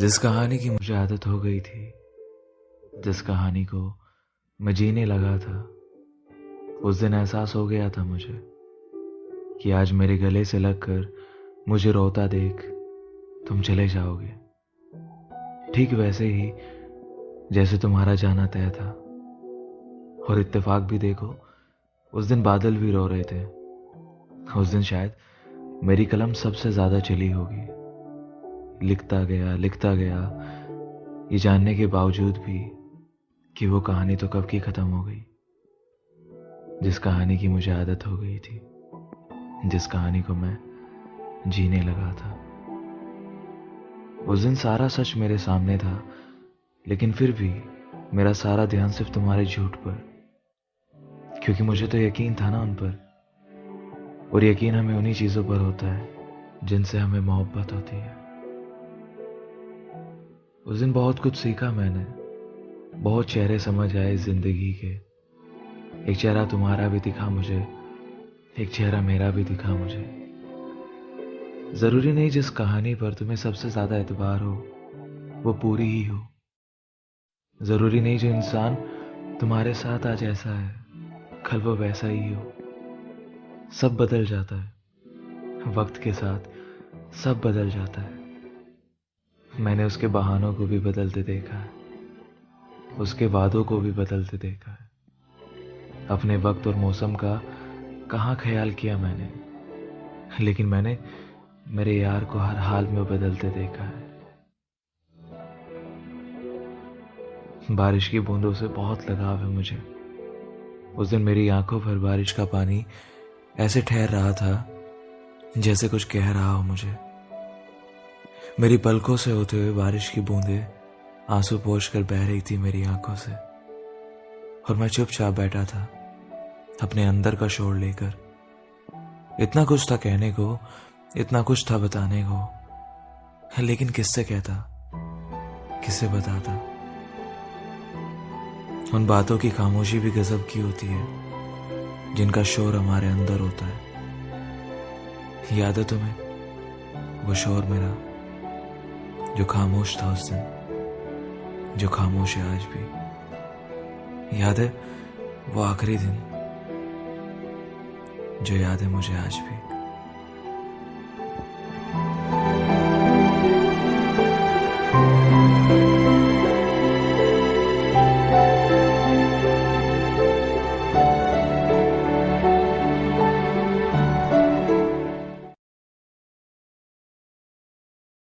जिस कहानी की मुझे आदत हो गई थी, जिस कहानी को मैं जीने लगा था, उस दिन एहसास हो गया था मुझे कि आज मेरे गले से लगकर मुझे रोता देख तुम चले जाओगे। ठीक वैसे ही जैसे तुम्हारा जाना तय था। और इत्तेफाक भी देखो, उस दिन बादल भी रो रहे थे। उस दिन शायद मेरी कलम सबसे ज्यादा चली होगी। लिखता गया ये जानने के बावजूद भी कि वो कहानी तो कब की खत्म हो गई। जिस कहानी की मुझे आदत हो गई थी, जिस कहानी को मैं जीने लगा था। उस दिन सारा सच मेरे सामने था, लेकिन फिर भी मेरा सारा ध्यान सिर्फ तुम्हारे झूठ पर, क्योंकि मुझे तो यकीन था ना उन पर। और यकीन हमें उन्हीं चीजों पर होता है जिनसे हमें मोहब्बत होती है। उस दिन बहुत कुछ सीखा मैंने, बहुत चेहरे समझ आए जिंदगी के। एक चेहरा तुम्हारा भी दिखा मुझे, एक चेहरा मेरा भी दिखा मुझे। जरूरी नहीं जिस कहानी पर तुम्हें सबसे ज्यादा एतबार हो वो पूरी ही हो। जरूरी नहीं जो इंसान तुम्हारे साथ आज ऐसा है कल वो वैसा ही हो। सब बदल जाता है वक्त के साथ, सब बदल जाता है। मैंने उसके बहानों को भी बदलते देखा है, उसके वादों को भी बदलते देखा है। अपने वक्त और मौसम का कहाँ ख्याल किया मैंने, लेकिन मैंने मेरे यार को हर हाल में बदलते देखा है। बारिश की बूंदों से बहुत लगाव है मुझे। उस दिन मेरी आंखों पर बारिश का पानी ऐसे ठहर रहा था जैसे कुछ कह रहा हो मुझे। मेरी पलकों से होते हुए बारिश की बूंदें आंसू पोंछ कर बह रही थी मेरी आंखों से। और मैं चुपचाप बैठा था अपने अंदर का शोर लेकर। इतना कुछ था कहने को, इतना कुछ था बताने को, लेकिन किससे कहता, किससे बताता। उन बातों की खामोशी भी गजब की होती है जिनका शोर हमारे अंदर होता है। याद है तुम्हें वो शोर मेरा जो खामोश था उस दिन, जो खामोश है आज भी। याद है वो आखिरी दिन जो याद है मुझे आज भी।